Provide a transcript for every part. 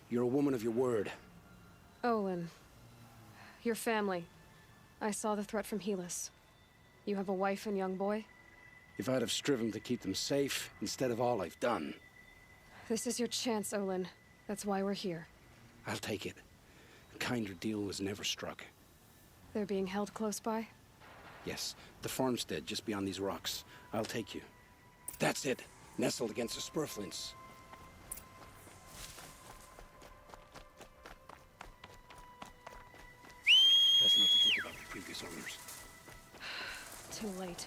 You're a woman of your word. Olin. Your family. I saw the threat from Helis. You have a wife and young boy? If I'd have striven to keep them safe, instead of all I've done. This is your chance, Olin. That's why we're here. I'll take it. A kinder deal was never struck. They're being held close by? Yes, the farmstead just beyond these rocks. I'll take you. That's it. Nestled against the spurflints. Best not to think about the previous owners. Too late.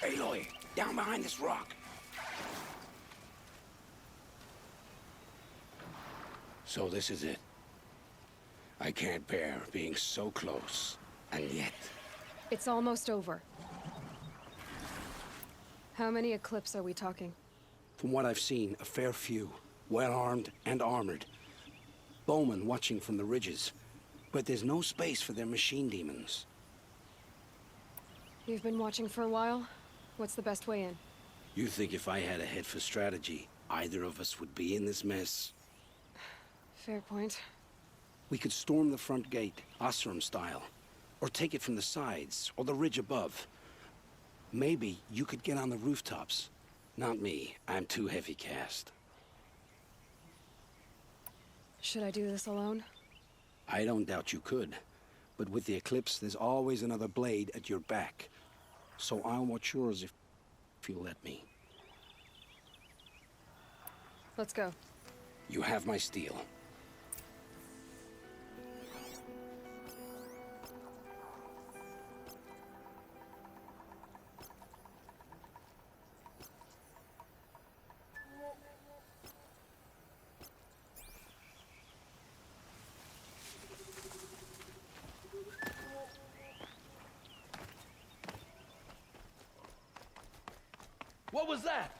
Aloy, down behind this rock. So this is it. I can't bear being so close, and yet... It's almost over. How many Eclipse are we talking? From what I've seen, a fair few. Well-armed and armored. Bowmen watching from the ridges. But there's no space for their machine demons. You've been watching for a while? What's the best way in? You think if I had a head for strategy, either of us would be in this mess? Fair point. We could storm the front gate, Osram style. Or take it from the sides, or the ridge above. Maybe you could get on the rooftops. Not me. I'm too heavy cast. Should I do this alone? I don't doubt you could. But with the Eclipse, there's always another blade at your back. So I'll watch yours if you'll let me. Let's go. You have my steel. What was that?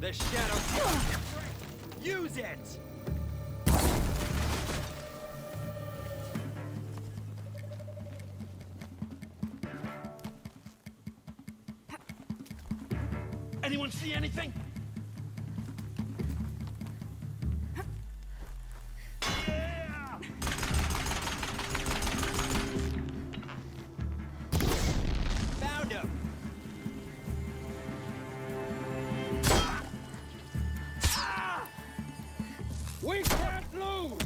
The shadow. Use it! Anyone see anything? Found him! We can't lose!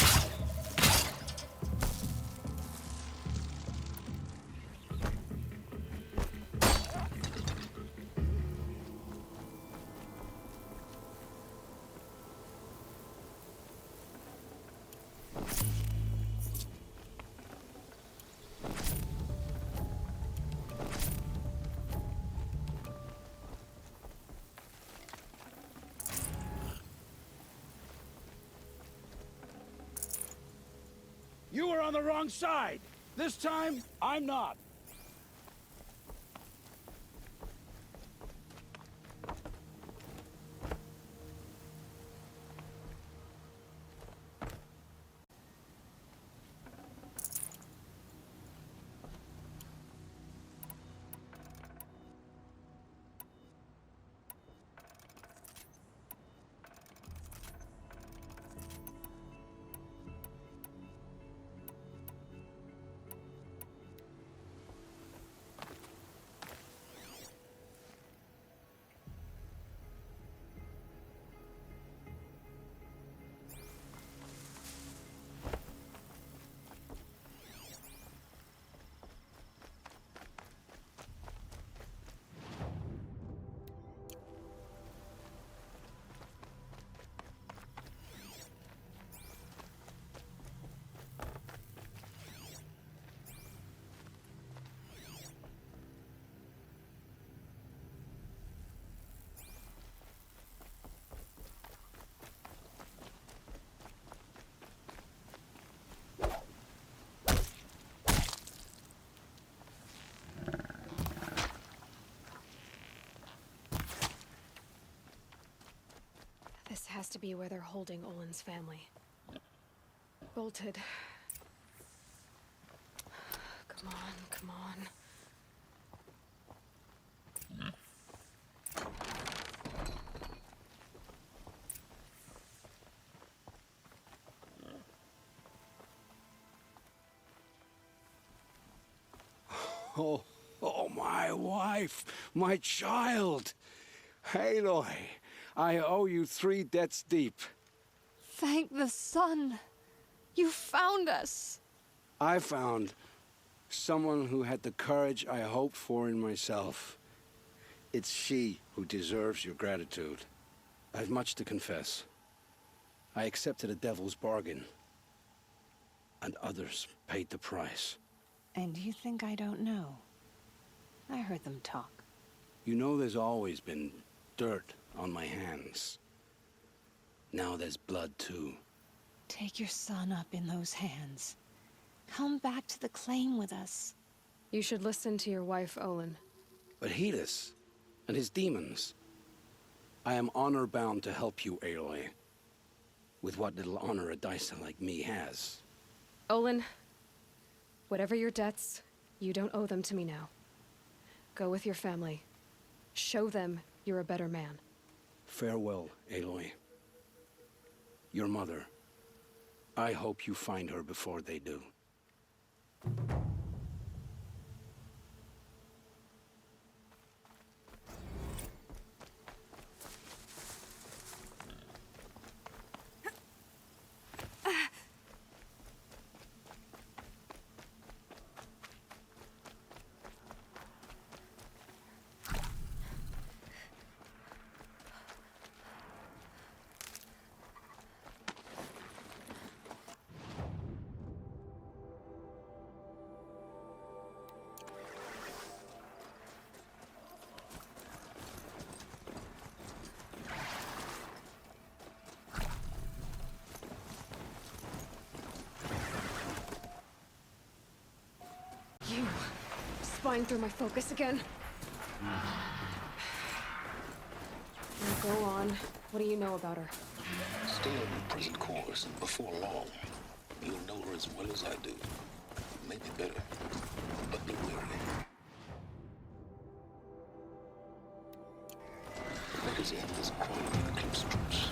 You were on the wrong side. This time, I'm not. This has to be where they're holding Olin's family. Bolted. Come on, come on. Oh, my wife, my child. Aloy, I owe you 3 debts deep. Thank the sun. You found us. I found someone who had the courage I hoped for in myself. It's she who deserves your gratitude. I've much to confess. I accepted a devil's bargain, and others paid the price. And you think I don't know? I heard them talk. You know there's always been dirt on my hands. Now there's blood too. Take your son up in those hands. Come back to the claim with us. You should listen to your wife, Olin. But Helis and his demons. I am honor-bound to help you, Aloy. With what little honor a Dyson like me has. Olin, whatever your debts, you don't owe them to me now. Go with your family. Show them you're a better man. Farewell, Aloy. Your mother. I hope you find her before they do. You spying through my focus again? You're Go on. What do you know about her? Stay on your present course, and before long, you'll know her as well as I do. Maybe better, but be wary. That is endless crime and cliff strips.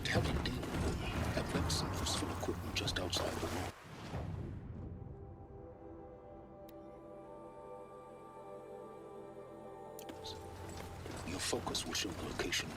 To help you deal with them, I've left some useful equipment just outside the wall. Your focus will show the location.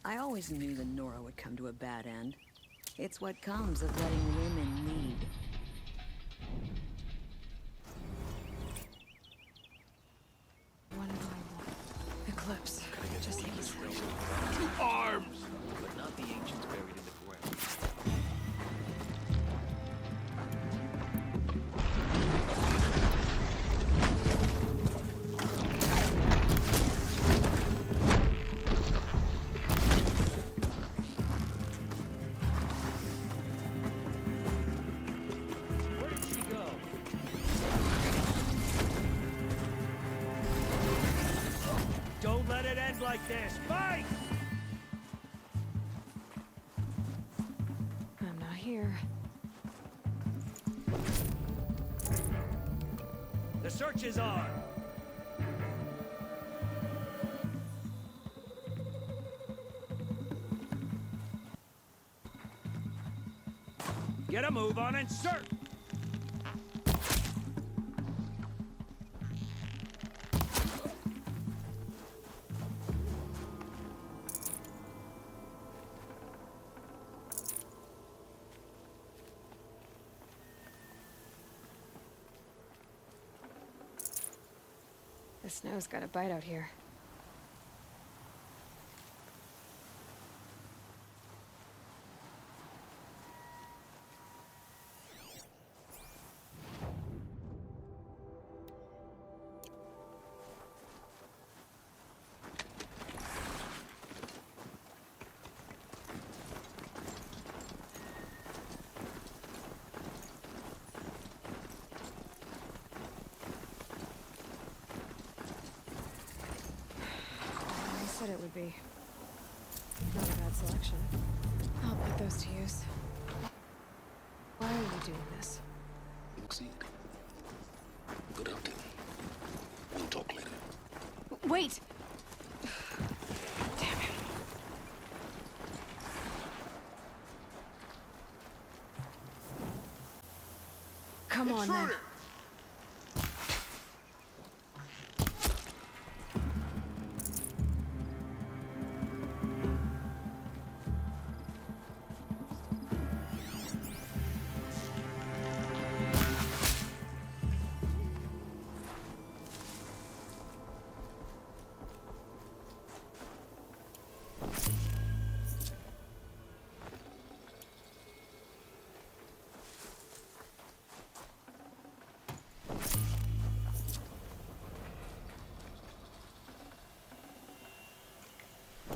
I always knew the Nora would come to a bad end. It's what comes of letting women lead. One by one. Eclipse. Just like you said. Arms! But not the ancients buried in the ground. Where did she go? Don't let it end like this. Fight! I'm not here. The search is on. Get a move on and search! The snow's got a bite out here. I said it would be. Not a bad selection. I'll put those to use. Why are you doing this? Succeed. Good hunting. We'll talk later. Wait! Damn it. Come on, then.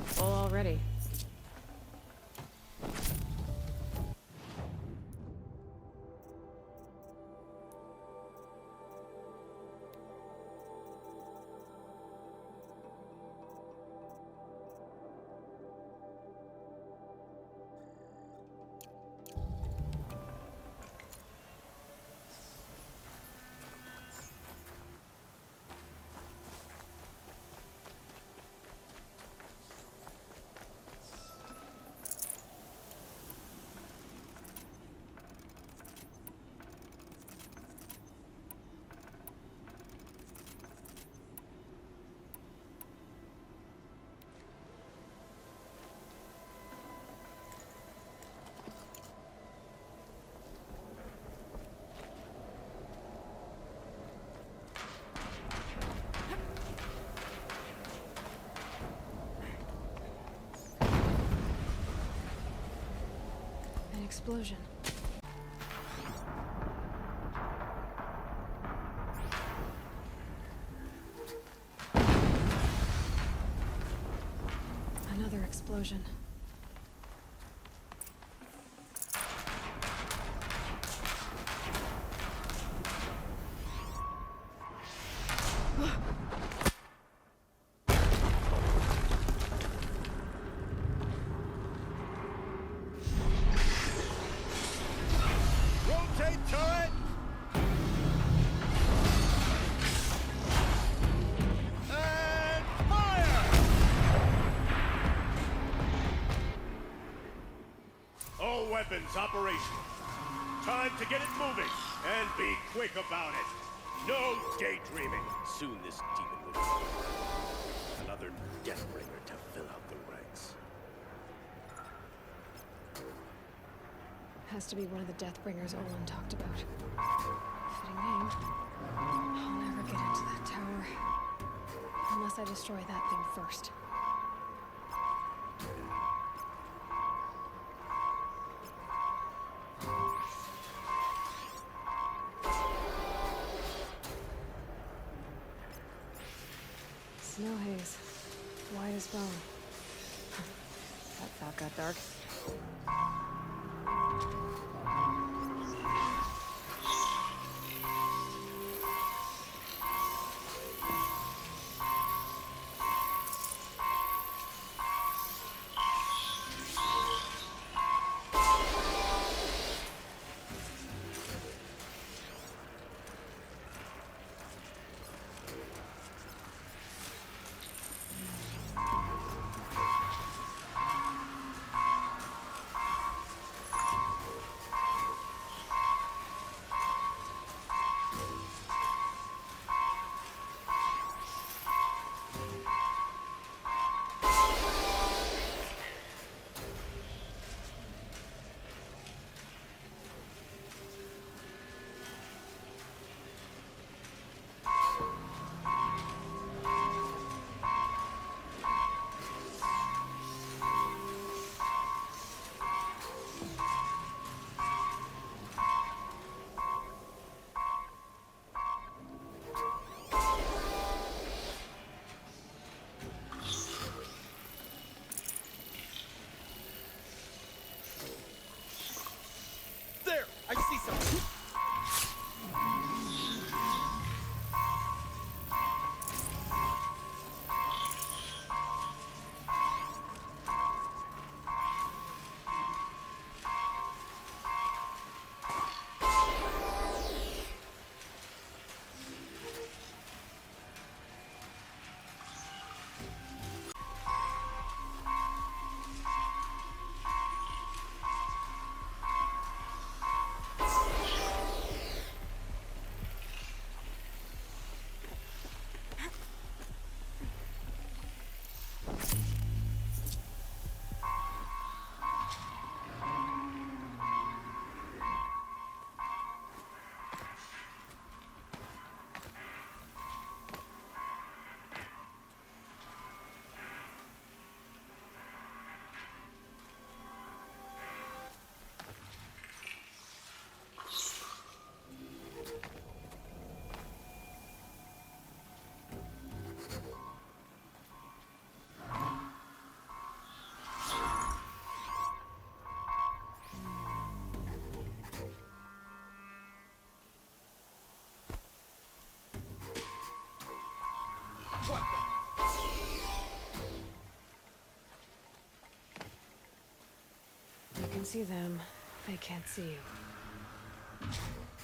Full already. explosion. Another explosion. Rotate turret! And fire! All weapons operational. Time to get it moving, and be quick about it. No daydreaming. Soon this demon will be another Deathbringer to fill out the ranks. Has to be one of the Deathbringers Olin talked about. Fitting name. I'll never get into that tower. Unless I destroy that thing first. Snow haze. White as bone. That thought got dark. There! I see something! You can see them. They can't see you.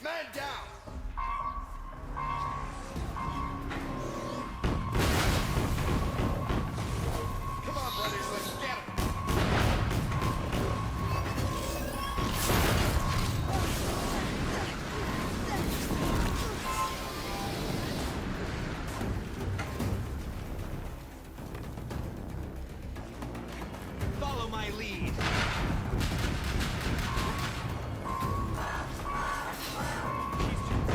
Man down! Come on, brothers, let's get him! Follow my lead! He's too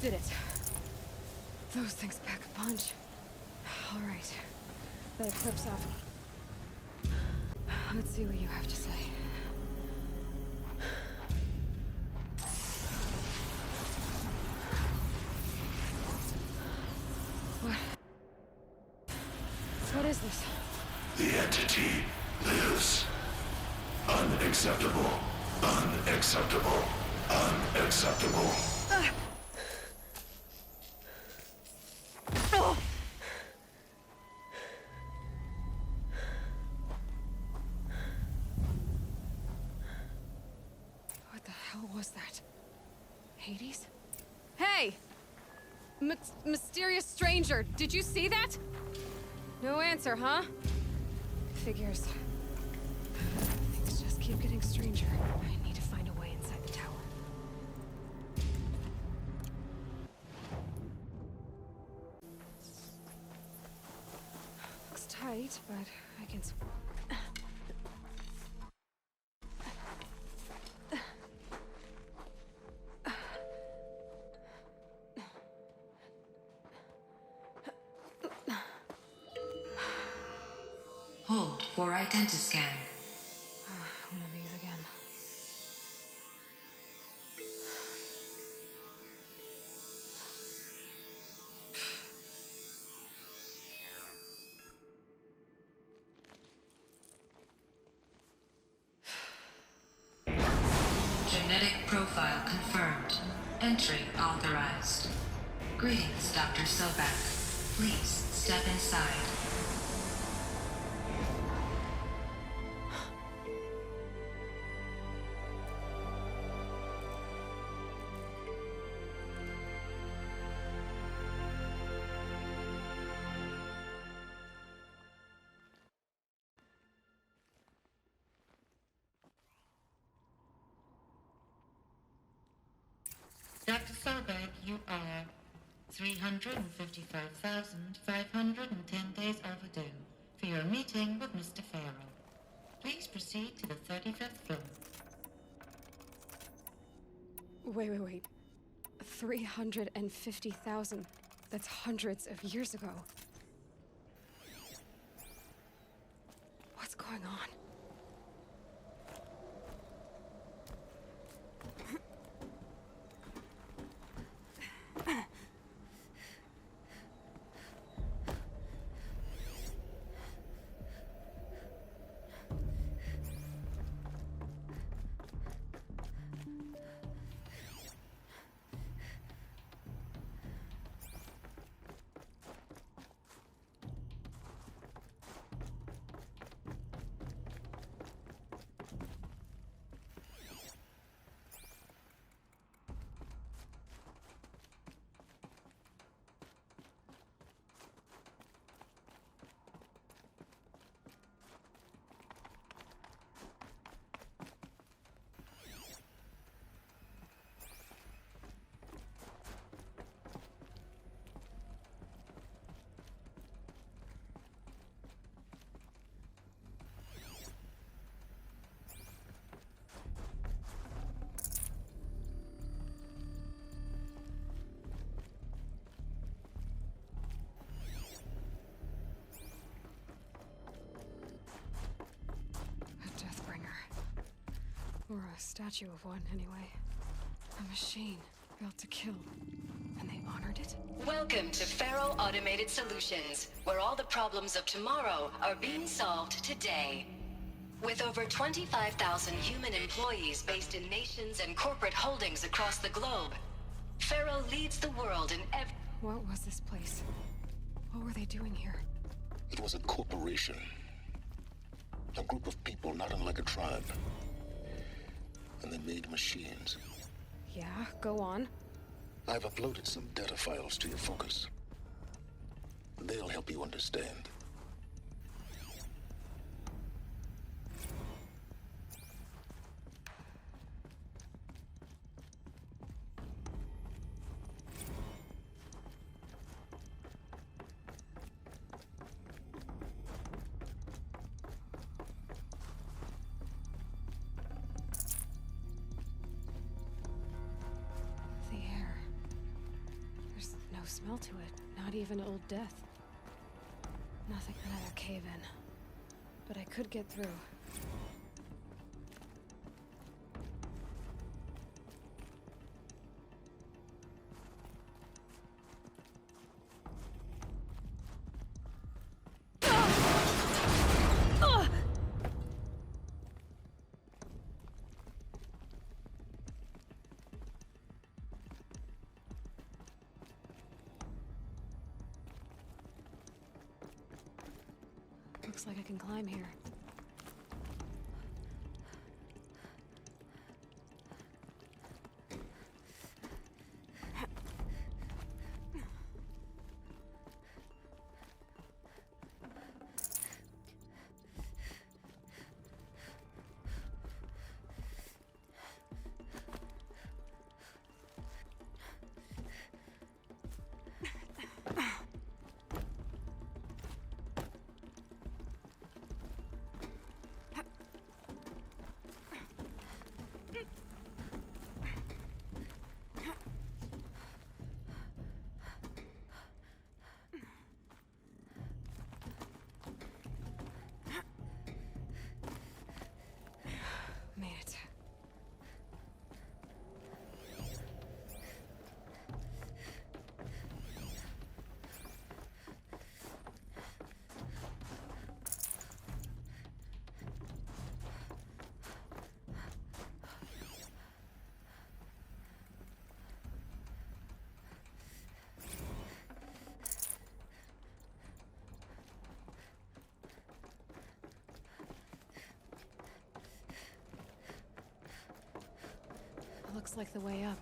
Did it. Those things pack a punch. All right. That clips off. Let's see what you have to say. What? What is this? The entity lives. Unacceptable. Unacceptable. Unacceptable. What the hell was that? Hades? Hey! Mysterious stranger, did you see that? No answer, huh? Figures. Things just keep getting stranger. I need to find a way inside the tower. Looks tight, but I can... Hold for identiscan. One of these again. Genetic profile confirmed. Entry authorized. Greetings, Dr. Sobek. Please step inside. Dr. Sobek, you are 355,510 days overdue for your meeting with Mr. Farrell. Please proceed to the 35th floor. Wait. 350,000. That's hundreds of years ago. What's going on? Or a statue of one, anyway. A machine built to kill. And they honored it? Welcome to Faro Automated Solutions, where all the problems of tomorrow are being solved today. With over 25,000 human employees based in nations and corporate holdings across the globe, Faro leads the world in every... What was this place? What were they doing here? It was a corporation. A group of people not unlike a tribe. And they made machines. Yeah, go on. I've uploaded some data files to your focus. They'll help you understand. The air. There's no smell to it, not even old death. Nothing, another cave-in. But I could get through. Looks like I can climb here. Made it. Looks like the way up.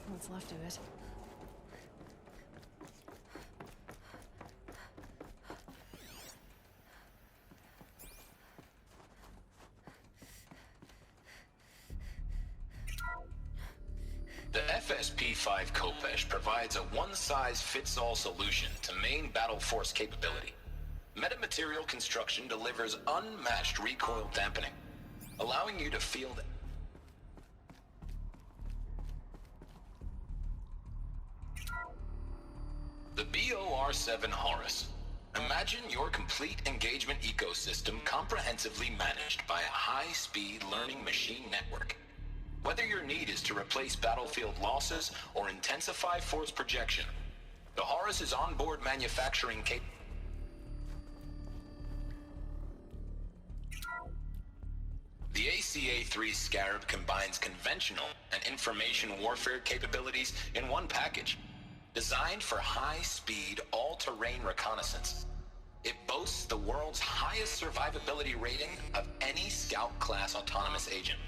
What's left of it. The FSP-5 Kopesh provides a one-size-fits-all solution to main battle force capability. Metamaterial construction delivers unmatched recoil dampening, allowing you to field the BOR-7 Horus. Imagine your complete engagement ecosystem comprehensively managed by a high-speed learning machine network. Whether your need is to replace battlefield losses or intensify force projection, the Horus's onboard manufacturing The ACA-3 Scarab combines conventional and information warfare capabilities in one package. Designed for high-speed, all-terrain reconnaissance, it boasts the world's highest survivability rating of any Scout-class autonomous agent.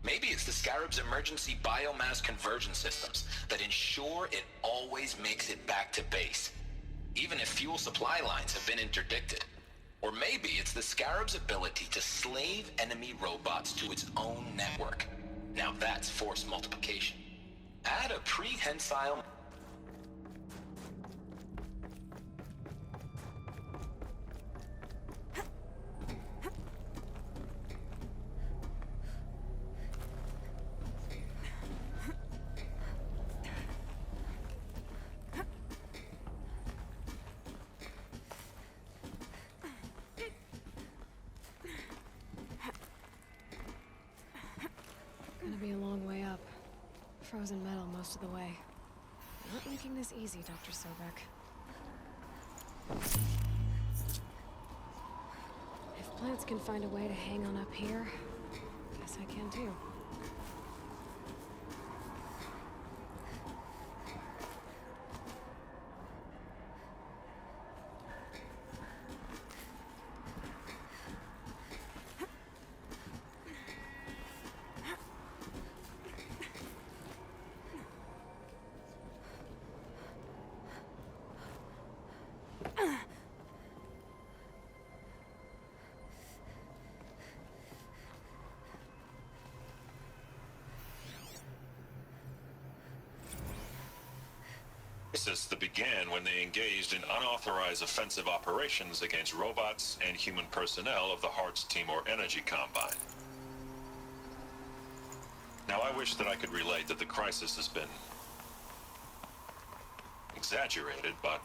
Maybe it's the Scarab's emergency biomass conversion systems that ensure it always makes it back to base, even if fuel supply lines have been interdicted. Or maybe it's the Scarab's ability to slave enemy robots to its own network. Now that's force multiplication. Add a prehensile... Gonna be a long way up. Frozen metal most of the way. Not making this easy, Dr. Sobek. If plants can find a way to hang on up here, guess I can too. process that began when they engaged in unauthorized offensive operations against robots and human personnel of the Hearts Timor Energy Combine. Now, I wish that I could relate that the crisis has been exaggerated, but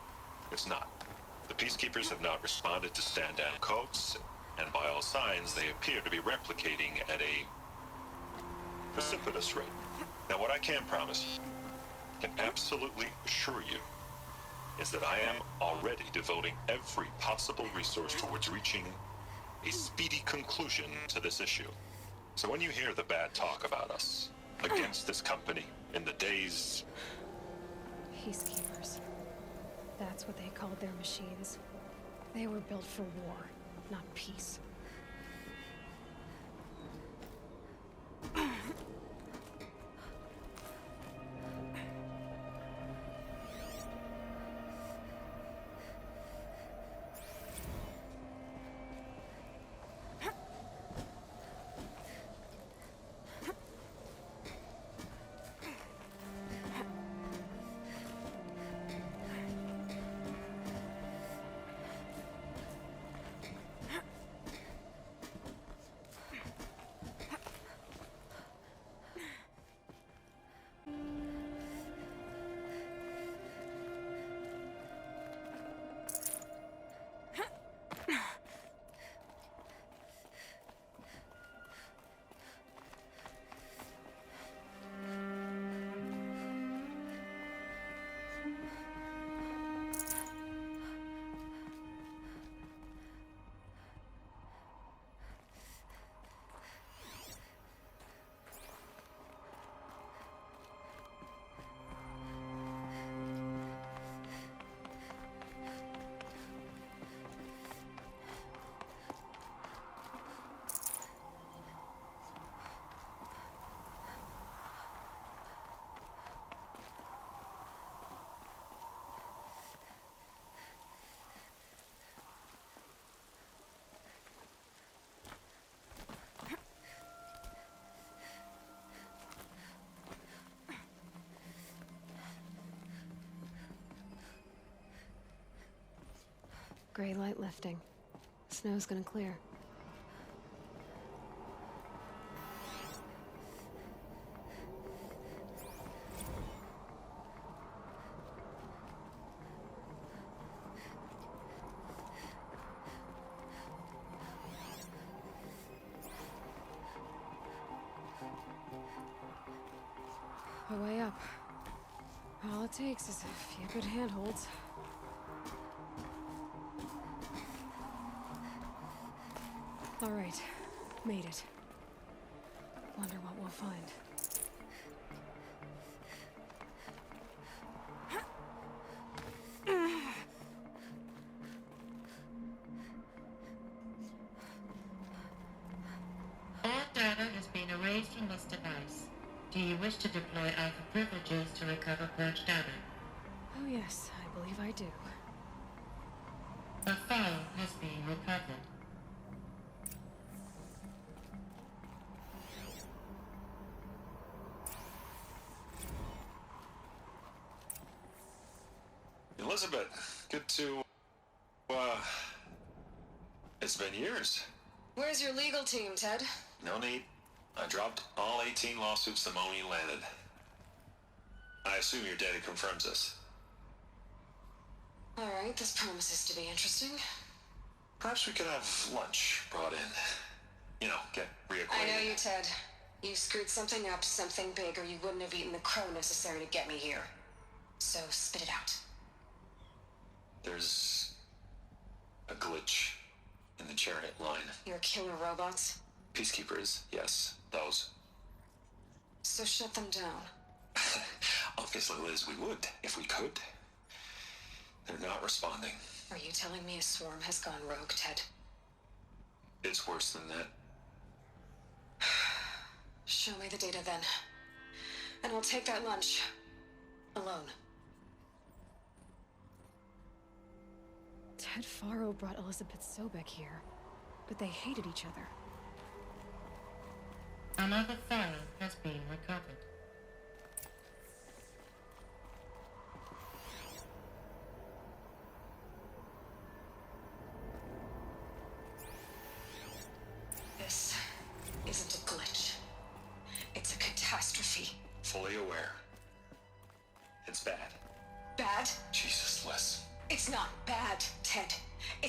it's not. The Peacekeepers have not responded to stand-down codes, and by all signs, they appear to be replicating at a precipitous rate. Now, what I can promise, can absolutely assure you, is that I am already devoting every possible resource towards reaching a speedy conclusion to this issue. So when you hear the bad talk about us, against this company, in the days... Peacekeepers. That's what they called their machines. They were built for war, not peace. Gray light lifting. Snow's gonna clear. A way up. All it takes is a few good handholds. All right, made it. Wonder what we'll find. All data has been erased from this device. Do you wish to deploy alpha privileges to recover purged data? Oh yes, I believe I do. A file has been recovered. Elizabeth, good to, it's been years. Where's your legal team, Ted? No need. I dropped all 18 lawsuits the moment you landed. I assume your data confirms this. All right, this promises to be interesting. Perhaps we could have lunch brought in. You know, get reacquainted. I know you, Ted. You screwed something up, something big, or you wouldn't have eaten the crow necessary to get me here. So spit it out. There's a glitch in the chariot line. You're killing robots? Peacekeepers, yes, those. So shut them down. Obviously, Liz, we would, if we could. They're not responding. Are you telling me a swarm has gone rogue, Ted? It's worse than that. Show me the data then. And I'll take that lunch. Alone. Ted Faro brought Elizabeth Sobek here, but they hated each other. Another file has been recovered.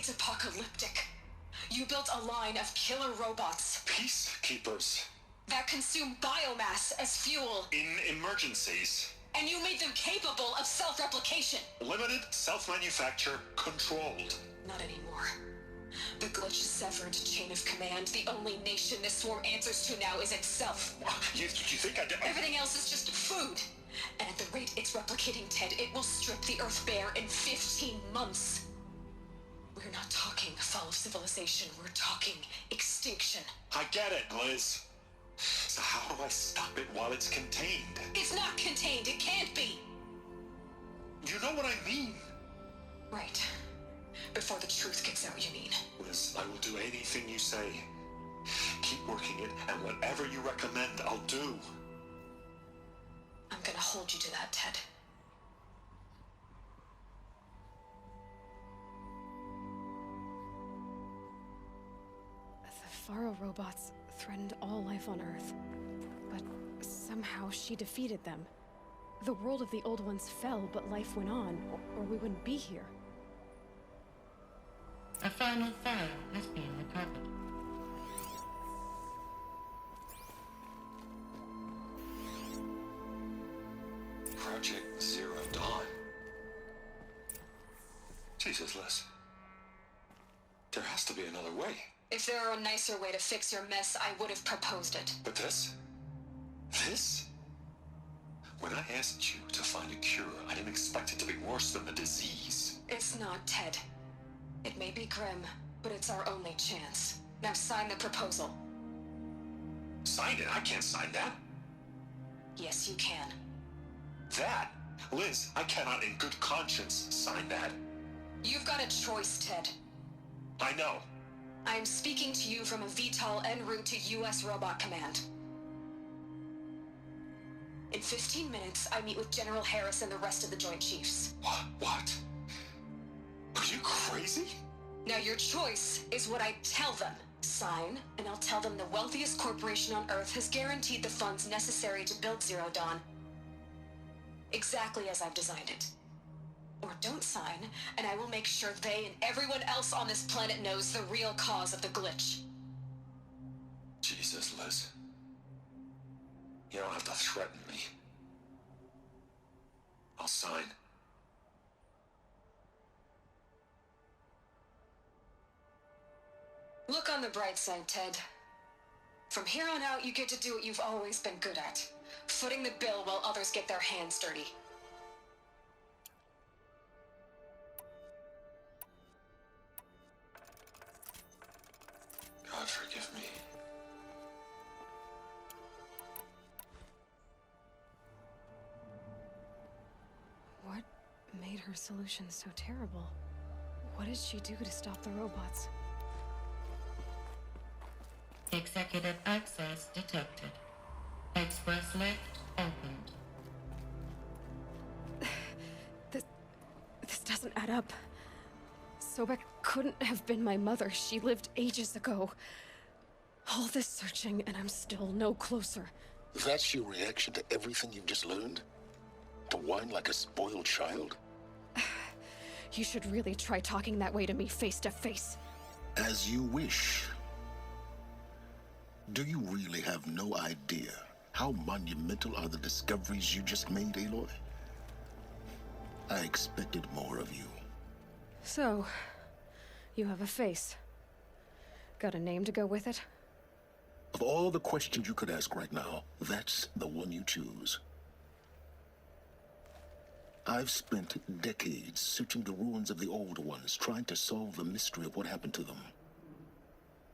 It's apocalyptic. You built a line of killer robots Peacekeepers. that consume biomass as fuel, In emergencies. and you made them capable of self-replication. Limited, self-manufacture, controlled. Not anymore. The glitch severed chain of command. The only nation this swarm answers to now is itself. You think I did? Everything else is just food. And at the rate it's replicating, Ted, it will strip the Earth bare in 15 months. We're not talking fall of civilization. We're talking extinction. I get it, Liz. So how do I stop it while it's contained? It's not contained. It can't be. You know what I mean? Right. Before the truth gets out, you mean? Liz, I will do anything you say. Keep working it, and whatever you recommend, I'll do. I'm gonna hold you to that, Ted. The Faro robots threatened all life on Earth, but somehow she defeated them. The world of the old ones fell, but life went on, or we wouldn't be here. A final file has been recovered. Project Zero Dawn. Jesus, Liz. There has to be another way. If there were a nicer way to fix your mess, I would have proposed it. But this? This? When I asked you to find a cure, I didn't expect it to be worse than the disease. It's not, Ted. It may be grim, but it's our only chance. Now sign the proposal. Sign it? I can't sign that. Yes, you can. That? Liz, I cannot in good conscience sign that. You've got a choice, Ted. I know. I am speaking to you from a VTOL en route to U.S. Robot Command. In 15 minutes, I meet with General Harris and the rest of the Joint Chiefs. What? Are you crazy? Now your choice is what I tell them. Sign, and I'll tell them the wealthiest corporation on Earth has guaranteed the funds necessary to build Zero Dawn. Exactly as I've designed it. Or don't sign, and I will make sure they and everyone else on this planet knows the real cause of the glitch. Jesus, Liz. You don't have to threaten me. I'll sign. Look on the bright side, Ted. From here on out, you get to do what you've always been good at. Footing the bill while others get their hands dirty. God forgive me. What made her solution so terrible? What did she do to stop the robots? Executive access detected. Express lift opened. This doesn't add up. Sobek couldn't have been my mother. She lived ages ago. All this searching, and I'm still no closer. That's your reaction to everything you've just learned? To whine like a spoiled child? You should really try talking that way to me face to face. As you wish. Do you really have no idea how monumental are the discoveries you just made, Aloy? I expected more of you. So, you have a face. Got a name to go with it? Of all the questions you could ask right now, that's the one you choose. I've spent decades searching the ruins of the old ones, trying to solve the mystery of what happened to them.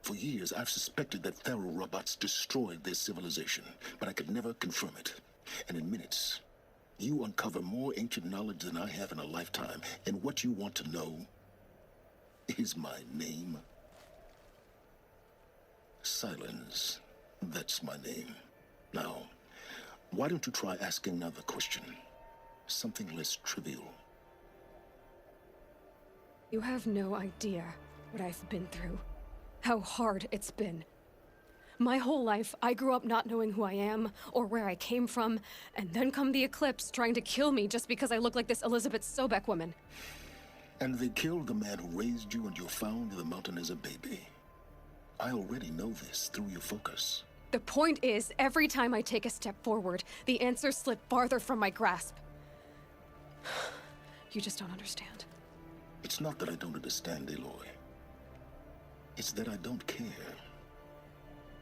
For years, I've suspected that Faro robots destroyed their civilization, but I could never confirm it. And in minutes, you uncover more ancient knowledge than I have in a lifetime, and what you want to know is my name. Silence. That's my name. Now, why don't you try asking another question? Something less trivial. You have no idea what I've been through. How hard it's been. My whole life, I grew up not knowing who I am or where I came from, and then come the Eclipse trying to kill me just because I look like this Elizabeth Sobek woman. And they killed the man who raised you and you found in the mountain as a baby. I already know this through your focus. The point is, every time I take a step forward, the answers slip farther from my grasp. You just don't understand. It's not that I don't understand, Aloy. It's that I don't care.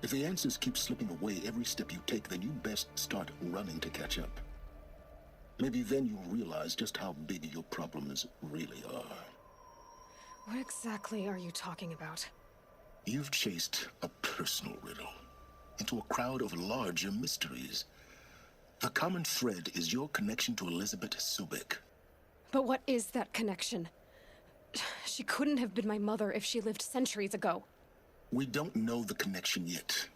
If the answers keep slipping away every step you take, then you best start running to catch up. Maybe then you'll realize just how big your problems really are. What exactly are you talking about? You've chased a personal riddle into a crowd of larger mysteries. The common thread is your connection to Elizabeth Sobek. But what is that connection? She couldn't have been my mother if she lived centuries ago. We don't know the connection yet.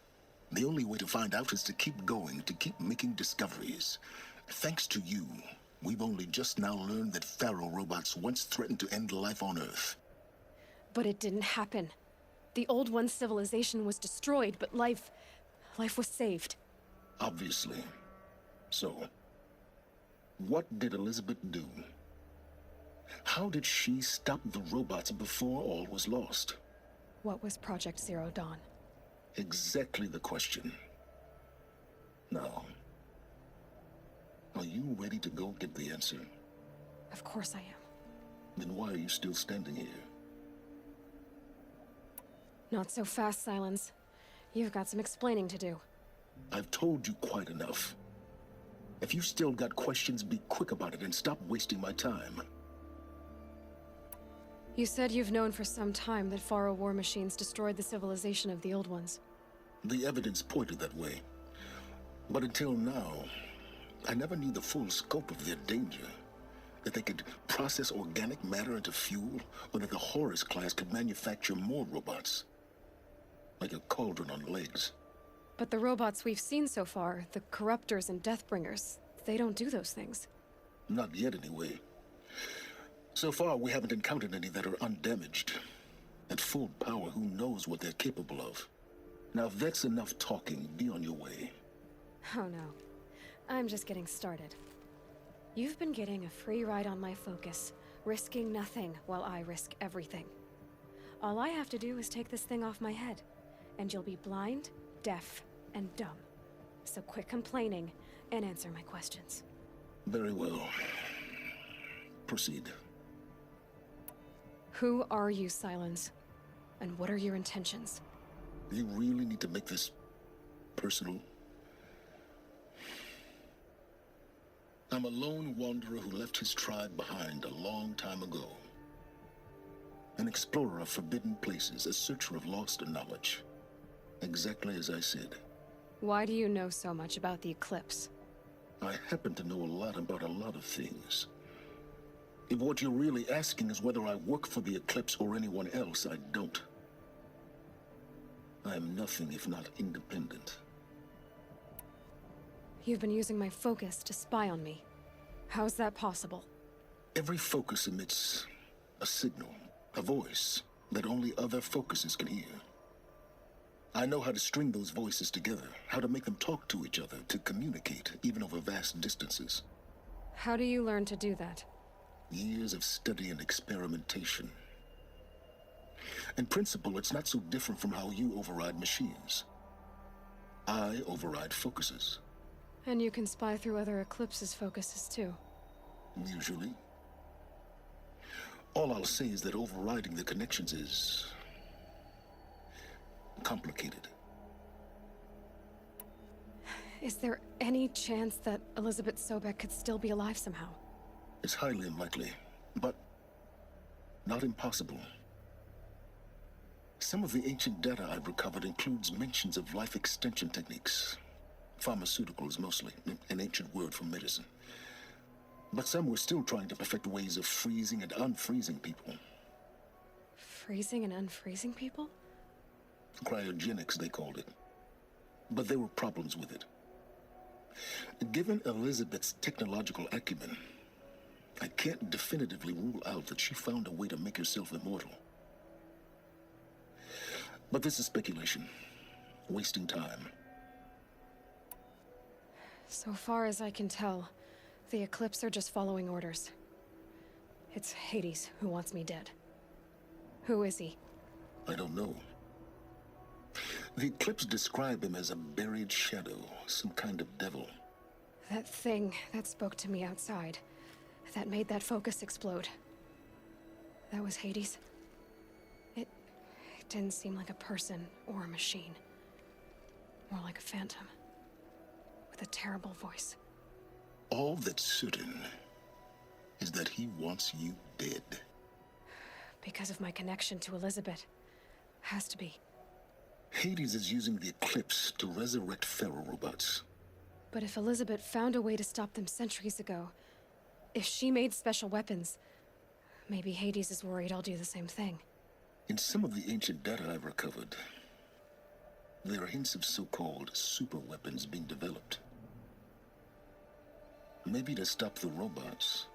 The only way to find out is to keep going, to keep making discoveries. Thanks to you, we've only just now learned that Pharaoh robots once threatened to end life on Earth. But it didn't happen. The Old One's civilization was destroyed, but life was saved. Obviously. So, what did Elizabeth do? How did she stop the robots before all was lost? What was Project Zero Dawn? Exactly the question. Now, are you ready to go get the answer? Of course I am. Then why are you still standing here? Not so fast, Silence. You've got some explaining to do. I've told you quite enough. If you still got questions, be quick about it and stop wasting my time. You said you've known for some time that Pharaoh war machines destroyed the civilization of the Old Ones. The evidence pointed that way. But until now, I never knew the full scope of their danger. That they could process organic matter into fuel, or that the Horus class could manufacture more robots. Like a cauldron on legs. But the robots we've seen so far, the Corruptors and Deathbringers, they don't do those things. Not yet, anyway. So far, we haven't encountered any that are undamaged. At full power, who knows what they're capable of? Now, if that's enough talking, be on your way. Oh no. I'm just getting started. You've been getting a free ride on my focus, risking nothing while I risk everything. All I have to do is take this thing off my head, and you'll be blind, deaf, and dumb. So quit complaining and answer my questions. Very well. Proceed. Who are you, Silence? And what are your intentions? You really need to make this personal? I'm a lone wanderer who left his tribe behind a long time ago. An explorer of forbidden places, a searcher of lost knowledge. Exactly as I said. Why do you know so much about the Eclipse? I happen to know a lot about a lot of things. If what you're really asking is whether I work for the Eclipse or anyone else, I don't. I am nothing if not independent. You've been using my focus to spy on me. How's that possible? Every focus emits a signal, a voice, that only other focuses can hear. I know how to string those voices together, how to make them talk to each other, to communicate, even over vast distances. How do you learn to do that? Years of study and experimentation. In principle, it's not so different from how you override machines. I override focuses. And you can spy through other Eclipse's focuses too. Usually. All I'll say is that overriding the connections is complicated. Is there any chance that Elizabeth Sobek could still be alive somehow? It's highly unlikely, but not impossible. Some of the ancient data I've recovered includes mentions of life extension techniques. Pharmaceuticals, mostly, an ancient word for medicine. But some were still trying to perfect ways of freezing and unfreezing people. Freezing and unfreezing people? Cryogenics, they called it. But there were problems with it. Given Elizabeth's technological acumen, I can't definitively rule out that she found a way to make herself immortal. But this is speculation. Wasting time. So far as I can tell, the Eclipse are just following orders. It's Hades who wants me dead. Who is he? I don't know. The Eclipse describe him as a buried shadow, some kind of devil. That thing that spoke to me outside, that made that focus explode. That was Hades. It didn't seem like a person or a machine. More like a phantom. With a terrible voice. All that's certain is that he wants you dead. Because of my connection to Elizabeth. Has to be. Hades is using the Eclipse to resurrect Pharaoh robots. But if Elizabeth found a way to stop them centuries ago, if she made special weapons, maybe Hades is worried I'll do the same thing. In some of the ancient data I've recovered, there are hints of so-called super weapons being developed. Maybe to stop the robots,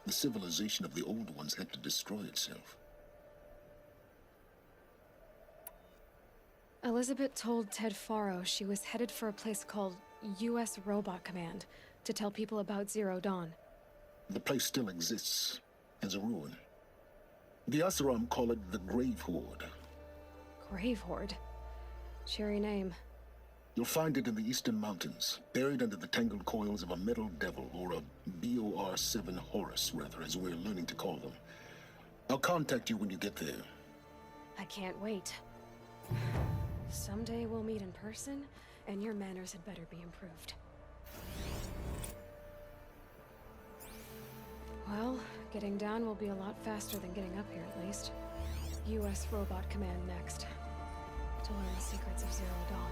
the civilization of the old ones had to destroy itself. Elizabeth told Ted Faro she was headed for a place called U.S. Robot Command to tell people about Zero Dawn. The place still exists as a ruin. The Asaram call it the Grave Horde. Grave Horde? Cheery name. You'll find it in the eastern mountains, buried under the tangled coils of a metal devil, or a BOR-7 Horus, rather, as we're learning to call them. I'll contact you when you get there. I can't wait. Someday we'll meet in person, and your manners had better be improved. Well, getting down will be a lot faster than getting up here, at least. U.S. Robot Command next. To learn the secrets of Zero Dawn.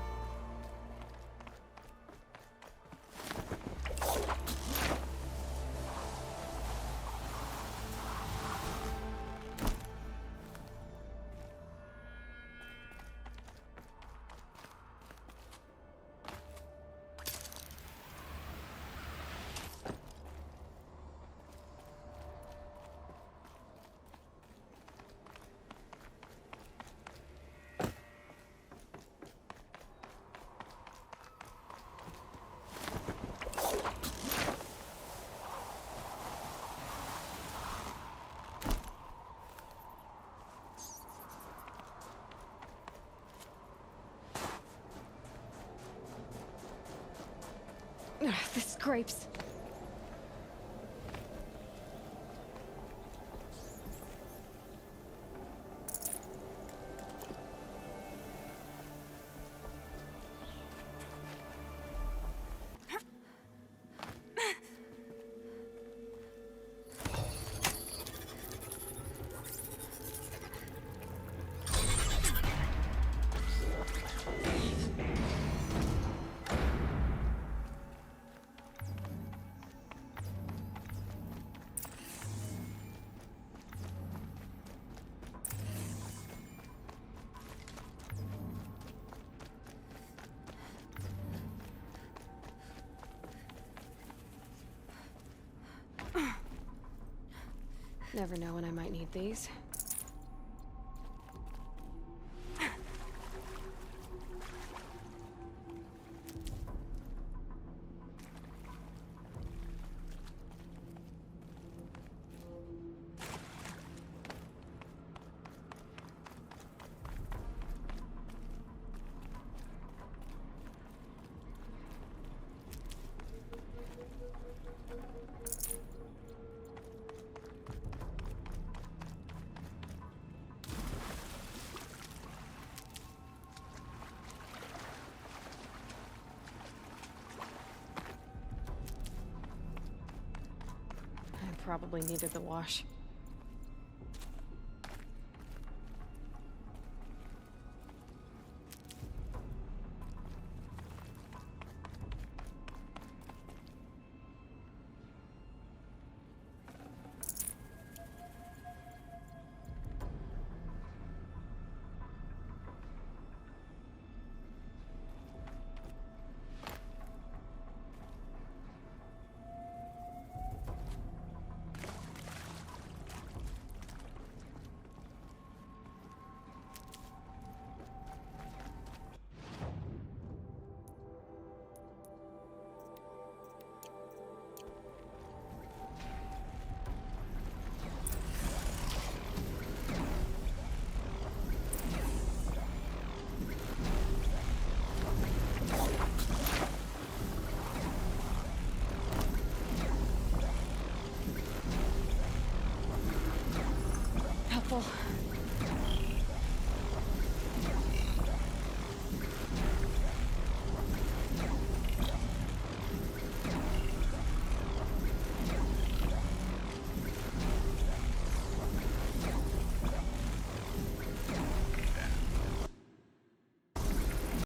Ugh, the scrapes. Never know when I might need these. Probably needed the wash.